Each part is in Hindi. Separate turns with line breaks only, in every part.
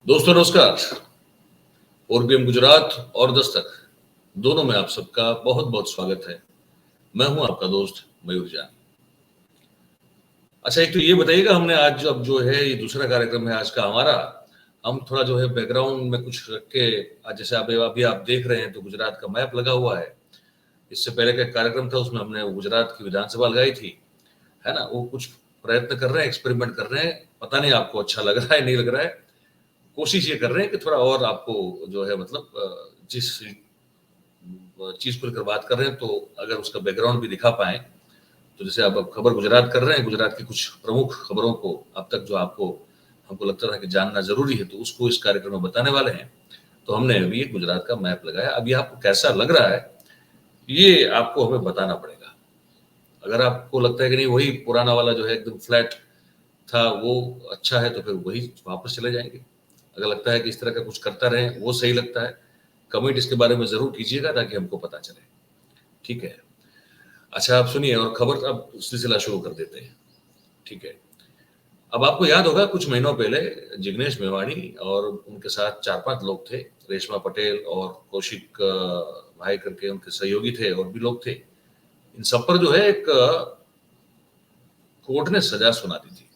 दोस्तों नमस्कार। ओरबीएम गुजरात और दस्तक दोनों में आप सबका बहुत बहुत स्वागत है। मैं हूं आपका दोस्त मयूर जान। अच्छा, एक तो ये बताइएगा, हमने आज अब जो है ये दूसरा कार्यक्रम है आज का हमारा। हम थोड़ा जो है बैकग्राउंड में कुछ रख के आज जैसे अभी आप देख रहे हैं तो गुजरात का मैप लगा हुआ है। इससे पहले का एक कार्यक्रम था उसमें हमने गुजरात की विधानसभा लगाई थी, है ना। वो कुछ प्रयत्न कर रहे हैं, एक्सपेरिमेंट कर रहे हैं। पता नहीं आपको अच्छा लग रहा है नहीं लग रहा है। कोशिश ये कर रहे हैं कि थोड़ा और आपको जो है मतलब जिस चीज को लेकर बात कर रहे हैं तो अगर उसका बैकग्राउंड भी दिखा पाए तो जैसे अब खबर गुजरात कर रहे हैं, गुजरात की कुछ प्रमुख खबरों को अब तक जो आपको हमको लगता था कि जानना जरूरी है तो उसको इस कार्यक्रम में बताने वाले हैं। तो हमने अभी एक गुजरात का मैप लगाया। अब ये आपको कैसा लग रहा है ये आपको हमें बताना पड़ेगा। अगर आपको लगता है कि नहीं वही पुराना वाला जो है एकदम फ्लैट था वो अच्छा है तो फिर वही वापस चले जाएंगे। अगर लगता है कि इस तरह का कुछ करता रहे वो सही लगता है, कमेंट इसके बारे में जरूर कीजिएगा ताकि हमको पता चले। ठीक है। अच्छा, आप सुनिए और खबर अब सिलसिला शुरू कर देते हैं। ठीक है। अब आपको याद होगा कुछ महीनों पहले जिग्नेश मेवाणी और उनके साथ 4-5 लोग थे, रेशमा पटेल और कौशिक भाई करके उनके सहयोगी थे और भी लोग थे। इन सब पर जो है एक कोर्ट ने सजा सुना दी थी।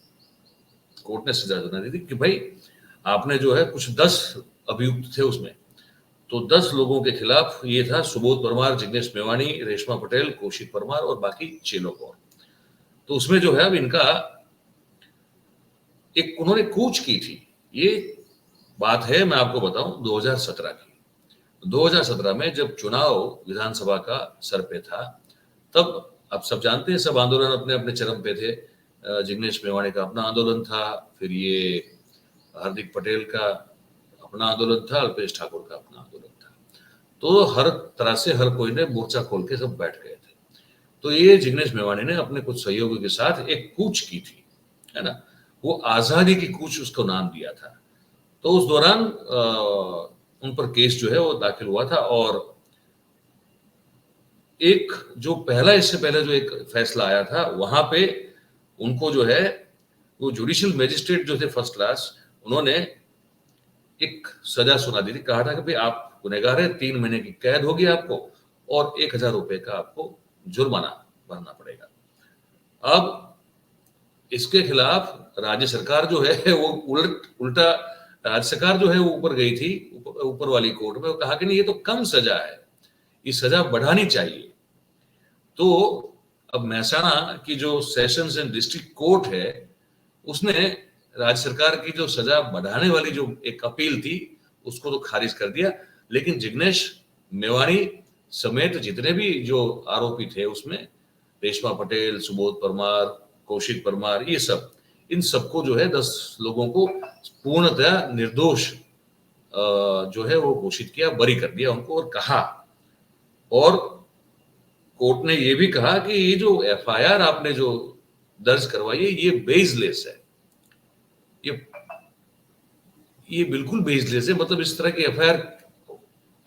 कोर्ट ने सजा सुना दी थी कि भाई आपने जो है कुछ 10 अभियुक्त थे उसमें, तो 10 लोगों के खिलाफ ये था सुबोध परमार, जिग्नेश मेवाणी, रेशमा पटेल, कौशिक परमार और बाकी 6 लोग और। तो उसमें जो है अब इनका एक उन्होंने कूच की थी। ये बात है मैं आपको बताऊं 2017 की। 2017 में जब चुनाव विधानसभा का सर पे था तब आप सब जानते हैं सब आंदोलन अपने अपने चरम पे थे। जिग्नेश मेवाणी का अपना आंदोलन था, फिर ये हार्दिक पटेल का अपना आंदोलन था, अल्पेश ठाकुर का अपना आंदोलन था। तो हर तरह से हर कोई ने मोर्चा खोल के सब बैठ गए थे। तो ये जिग्नेश मेवाणी ने अपने कुछ सहयोगियों के साथ एक कूच की थी, है ना। वो आजादी की कूच उसको नाम दिया था। तो उस दौरान उन पर केस जो है वो दाखिल हुआ था और एक जो पहला इससे पहले जो एक फैसला आया था वहां पे उनको जो है वो जुडिशियल मजिस्ट्रेट जो थे फर्स्ट क्लास, उन्होंने एक सजा सुना दी थी। कहा था कि भाई आप गुनहगार है, 3 महीने की कैद होगी आपको और 1,000 रुपए का आपको जुर्माना भरना पड़ेगा। अब इसके खिलाफ राज्य सरकार जो है वो उल्टा राज्य सरकार जो है वो ऊपर गई थी, ऊपर वाली कोर्ट में। वो कहा कि नहीं ये तो कम सजा है, ये सजा बढ़ानी चाहिए। तो अब महसाणा की जो सेशंस एंड डिस्ट्रिक्ट कोर्ट है उसने राज्य सरकार की जो सजा बढ़ाने वाली जो एक अपील थी उसको तो खारिज कर दिया। लेकिन जिग्नेश मेवाणी समेत जितने भी जो आरोपी थे उसमें रेशमा पटेल, सुबोध परमार, कौशिक परमार, ये सब इन सबको जो है 10 लोगों को पूर्णतः निर्दोष जो है वो घोषित किया, बरी कर दिया उनको। और कहा और कोर्ट ने ये भी कहा कि ये जो एफआईआर आपने जो दर्ज करवाई है ये बेसलेस है। ये बिल्कुल बेसलेस है। मतलब इस तरह की एफआईआर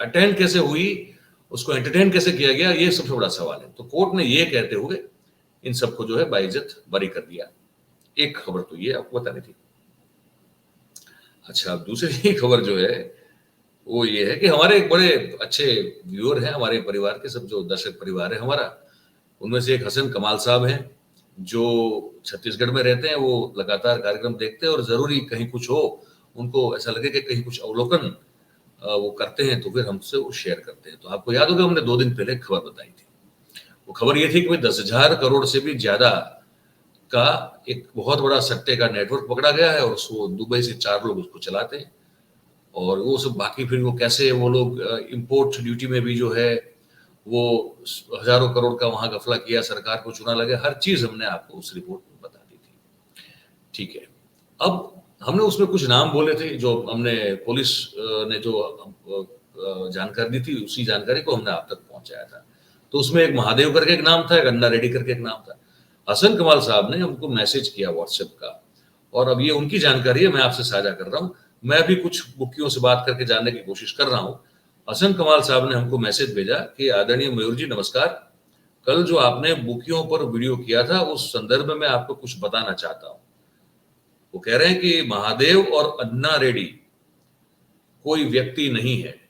अटेंड कैसे हुई, उसको एंटरटेन कैसे किया गया, ये सबसे बड़ा सवाल है। तो कोर्ट ने ये कहते हुए इन सबको जो है बाइज्जत बरी कर दिया। एक खबर तो ये आपको बतानी थी। अच्छा, दूसरी खबर जो है वो ये है कि हमारे एक बड़े अच्छे व्यूअर हैं, हमारे परिवार के सब जो दर्शक परिवार है हमारा, उनमें से एक हसन कमाल साहब हैं जो छत्तीसगढ़ में रहते हैं। वो लगातार कार्यक्रम देखते हैं और जरूरी कहीं कुछ हो, उनको ऐसा लगे कि कहीं कुछ अवलोकन वो करते हैं तो फिर हमसे वो शेयर करते हैं। तो आपको याद होगा हमने 2 दिन पहले खबर बताई थी। वो खबर ये थी कि 10,000 करोड़ से भी ज्यादा का एक बहुत बड़ा सट्टे का नेटवर्क पकड़ा गया है और उसको दुबई से 4 लोग उसको चलाते हैं। और वो सब बाकी फिर वो कैसे वो लोग इंपोर्ट ड्यूटी में भी जो है वो हजारों करोड़ का वहां गफला किया, सरकार को चुना लगे, हर चीज हमने आपको उस रिपोर्ट में बता दी थी। ठीक है। अब हमने उसमें कुछ नाम बोले थे जो हमने पुलिस ने जो जानकारी दी थी उसी जानकारी को हमने आप तक पहुंचाया था। तो उसमें एक महादेव करके एक नाम था, एक अन्ना रेड्डी करके एक नाम था। हसन कमाल साहब ने हमको मैसेज किया व्हाट्सएप का और अब ये उनकी जानकारी है, मैं आपसे साझा कर रहा हूं। मैं भी कुछ बुकियों से बात करके जानने की कोशिश कर रहा हूं। हसन कमाल साहब ने हमको मैसेज भेजा कि आदरणीय मयूर जी नमस्कार, कल जो आपने बुकियों पर वीडियो किया था उस संदर्भ में मैं आपको कुछ बताना चाहता हूं। वो कह रहे हैं कि महादेव और अन्ना रेड्डी कोई व्यक्ति नहीं है,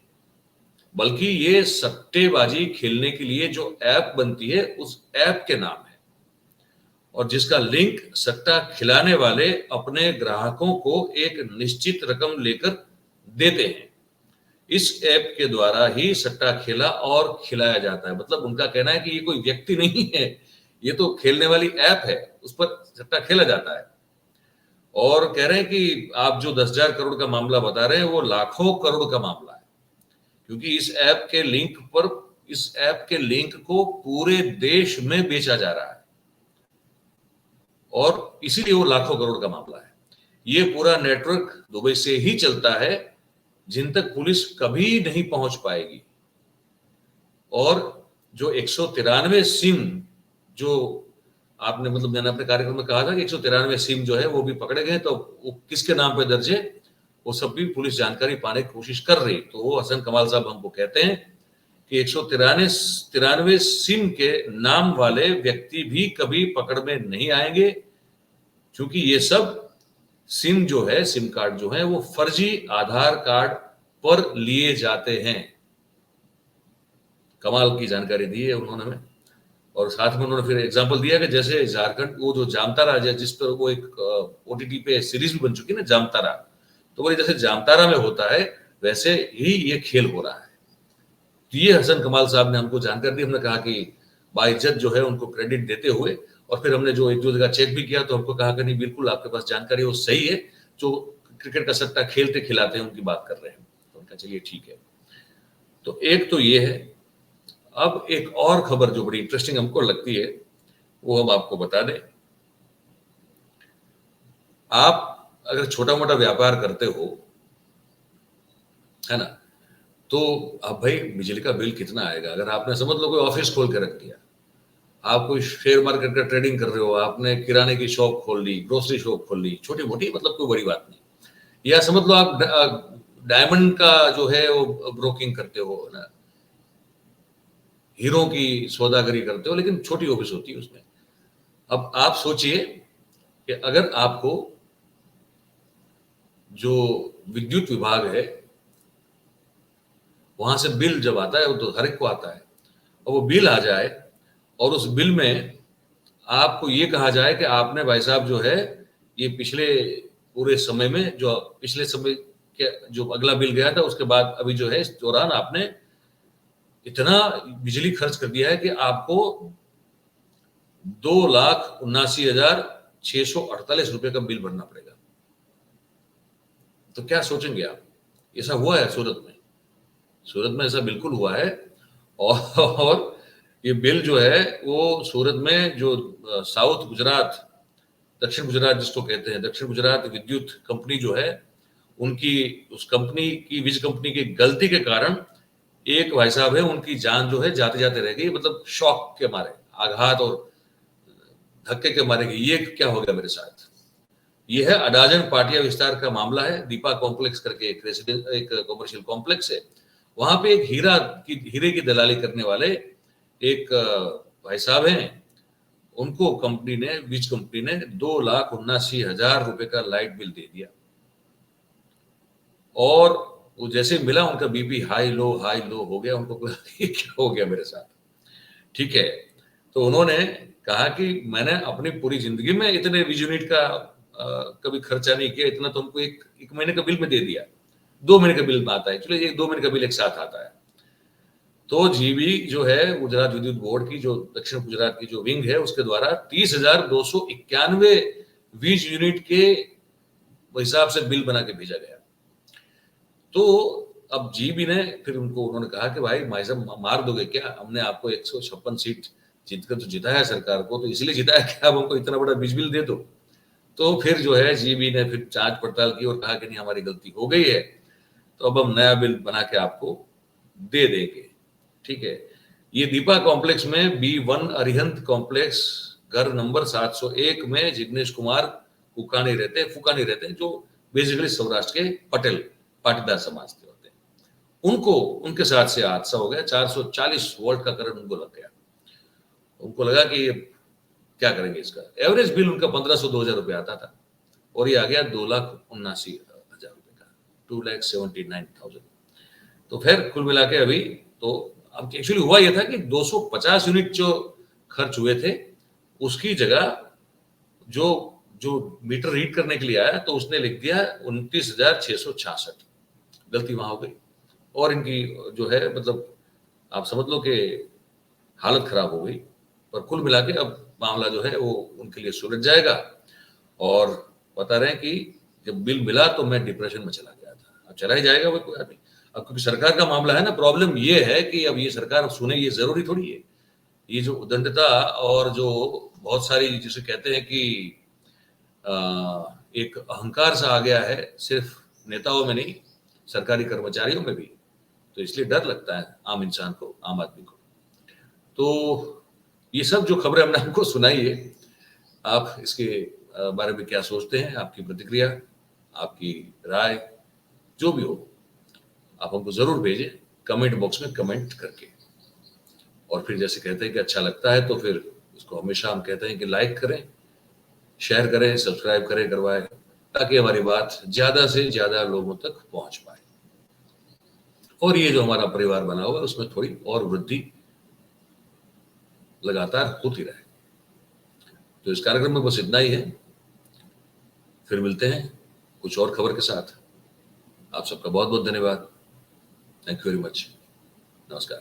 बल्कि ये सट्टेबाजी खेलने के लिए जो ऐप बनती है उस ऐप के नाम है, और जिसका लिंक सट्टा खिलाने वाले अपने ग्राहकों को एक निश्चित रकम लेकर देते हैं। इस ऐप के द्वारा ही सट्टा खेला और खिलाया जाता है। मतलब उनका कहना है कि ये कोई व्यक्ति नहीं है, ये तो खेलने वाली ऐप है, उस पर सट्टा खेला जाता है। और कह रहे हैं कि आप जो 10,000 करोड़ का मामला बता रहे हैं वो लाखों करोड़ का मामला है, क्योंकि इस ऐप के लिंक को पूरे देश में बेचा जा रहा है, और इसीलिए वो लाखों करोड़ का मामला है। ये पूरा नेटवर्क दुबई से ही चलता है, जिन तक पुलिस कभी नहीं पहुंच पाएगी। और जो 193 सिम जो आपने, मतलब मैंने अपने कार्यक्रम में कहा था कि 193 सिम जो है वो भी पकड़े गए, तो वो किसके नाम पे दर्ज है वो सब भी पुलिस जानकारी पाने की कोशिश कर रही। तो वो हसन कमाल साहब हमको कहते हैं कि 193 सिम के नाम वाले व्यक्ति भी कभी पकड़ में नहीं आएंगे, क्योंकि ये सब सिम जो है, सिम कार्ड जो है वो फर्जी आधार कार्ड पर लिए जाते हैं। कमाल की जानकारी दी है उन्होंने हमें। और साथ में उन्होंने फिर एग्जांपल दिया कि जैसे झारखंड वो जो जामतारा, जिस पर वो एक ओटीटी पे सीरीज भी बन चुकी है ना जामतारा, तो वो जैसे जामतारा में होता है वैसे ही ये खेल हो रहा है। तो ये हसन कमाल साहब ने हमको जानकारी दी। हमने कहा कि बाइज्जत जो है उनको क्रेडिट देते हुए, और फिर हमने जो एक दो जगह चेक भी किया तो हमको कहा कि नहीं बिल्कुल आपके पास जानकारी वो सही है, जो क्रिकेट का सट्टा खेलते खिलाते हैं उनकी बात कर रहे हैं। तो उनका चलिए ठीक है। तो एक तो ये है। अब एक और खबर जो बड़ी इंटरेस्टिंग हमको लगती है वो हम आपको बता दें। आप अगर छोटा मोटा व्यापार करते हो, है ना, तो अब भाई बिजली का बिल कितना आएगा? अगर आपने समझ लो कोई ऑफिस खोल के रख दिया, आप कोई शेयर मार्केट का ट्रेडिंग कर रहे हो, आपने किराने की शॉप खोल ली, ग्रोसरी शॉप खोल ली, छोटी मोटी, मतलब कोई बड़ी बात नहीं, या समझ लो आप डायमंड का जो है वो ब्रोकिंग करते हो ना, हीरो की सौदागरी करते हो, लेकिन छोटी ऑफिस होती है उसमें। अब आप सोचिए कि अगर आपको जो विद्युत विभाग है वहां से बिल जब आता है, वो तो हर एक को आता है, और वो बिल आ जाए और उस बिल में आपको ये कहा जाए कि आपने भाई साहब जो है ये पिछले पूरे समय में, जो पिछले समय के जो अगला बिल गया था उसके बाद अभी जो है इस दौरान आपने इतना बिजली खर्च कर दिया है कि आपको 2,79,648 रुपए का बिल भरना पड़ेगा। तो क्या सोचेंगे आप? ऐसा हुआ है सूरत में? सूरत में ऐसा बिल्कुल हुआ है। और ये बिल जो है वो सूरत में जो साउथ गुजरात, दक्षिण गुजरात जिसको कहते हैं, दक्षिण गुजरात विद्युत कंपनी जो है, उनकी उस कंपनी की, वीज कंपनी की गलती के कारण एक भाई साहब है उनकी जान जो है जाते जाते रह गई, मतलब शॉक के मारे, आघात और धक्के के मारे कि ये क्या हो गया मेरे साथ। ये है अडाजन पाटिया विस्तार का मामला है। दीपा कॉम्प्लेक्स करके एक कॉमर्शियल कॉम्प्लेक्स है, वहां पे एक हीरे की दलाली करने वाले एक भाई साहब हैं, उनको कंपनी ने, वीज कंपनी ने 2,79,000 रुपए का लाइट बिल दे दिया। और वो जैसे मिला उनका बीपी हाई लो हो गया, उनको ये क्या हो गया मेरे साथ। ठीक है, तो उन्होंने कहा कि मैंने अपनी पूरी जिंदगी में इतने वीज यूनिट का कभी खर्चा नहीं किया, इतना तो हमको एक महीने का बिल में दे दिया। 2 महीने का बिल में आता है, चलो एक 2 महीने का बिल एक साथ आता है। तो जीबी जो है गुजरात विद्युत बोर्ड की, जो दक्षिण गुजरात की जो विंग है, उसके द्वारा 30,291 वीज यूनिट के हिसाब से बिल बना के भेजा गया। तो अब जीबी ने फिर उन्होंने कहा कि भाई मार दोगे क्या? हमने आपको 156 सीट जीतकर तो जिताया सरकार को, तो इसलिए जिताया कि आप हमको इतना बड़ा बिजली बिल दे दो। तो फिर जो है जीबी ने फिर जांच पड़ताल की और कहा कि नहीं हमारी गलती हो गई है, तो अब हम नया बिल बना के आपको दे देंगे। ठीक है, ये दीपा कॉम्प्लेक्स में B1 अरिहंत कॉम्प्लेक्स घर नंबर 701 में जिग्नेश कुमार फुकानी रहते हैं, जो बेसिकली सौराष्ट्र के पटेल पाटीदार समाज के होते हैं। उनके साथ से हादसा हो गया। 440 वोल्ट का करंट उनको लग गया। उनको लगा कि क्या करेंगे इसका। एवरेज बिल उनका 1,500-2,000 रुपए आता था, और ये आ गया 2,79,000 रुपए का, 2,79,000। तो फिर कुल मिला के अभी तो अब एक्चुअली हुआ ये था कि 250 यूनिट जो खर्च हुए थे उसकी जगह जो जो मीटर रीड करने के लिए आया तो उसने लिख दिया 29,666। गलती वहां हो गई और इनकी जो है मतलब आप समझ लो कि हालत खराब हो गई। पर कुल मिला के अब मामला जो है वो उनके लिए सुलझ जाएगा। और बता रहे हैं कि जब बिल मिला तो मैं डिप्रेशन में चला गया था। अब चला ही जाएगा वो, कोई आदमी। अब क्योंकि सरकार का मामला है ना, प्रॉब्लम ये है कि अब ये सरकार सुने ये जरूरी थोड़ी है। ये जो उदंडता और जो बहुत सारी जिसे कहते हैं कि एक अहंकार सा आ गया है सिर्फ नेताओं में नहीं, सरकारी कर्मचारियों में भी। तो इसलिए डर लगता है आम इंसान को, आम आदमी को। तो ये सब जो खबरें हमने आपको सुनाई है, आप इसके बारे में क्या सोचते हैं? आपकी प्रतिक्रिया, आपकी राय जो भी हो, आप हमको जरूर भेजें कमेंट बॉक्स में कमेंट करके। और फिर जैसे कहते हैं कि अच्छा लगता है तो फिर उसको हमेशा हम कहते हैं कि लाइक करें, शेयर करें, सब्सक्राइब करें, करवाएं, ताकि हमारी बात ज्यादा से ज्यादा लोगों तक पहुंच पाए और ये जो हमारा परिवार बना हुआ है उसमें थोड़ी और वृद्धि लगातार होती रहे। तो इस कार्यक्रम में बस इतना ही है। फिर मिलते हैं कुछ और खबर के साथ। आप सबका बहुत बहुत धन्यवाद। Thank you very much. नमस्कार।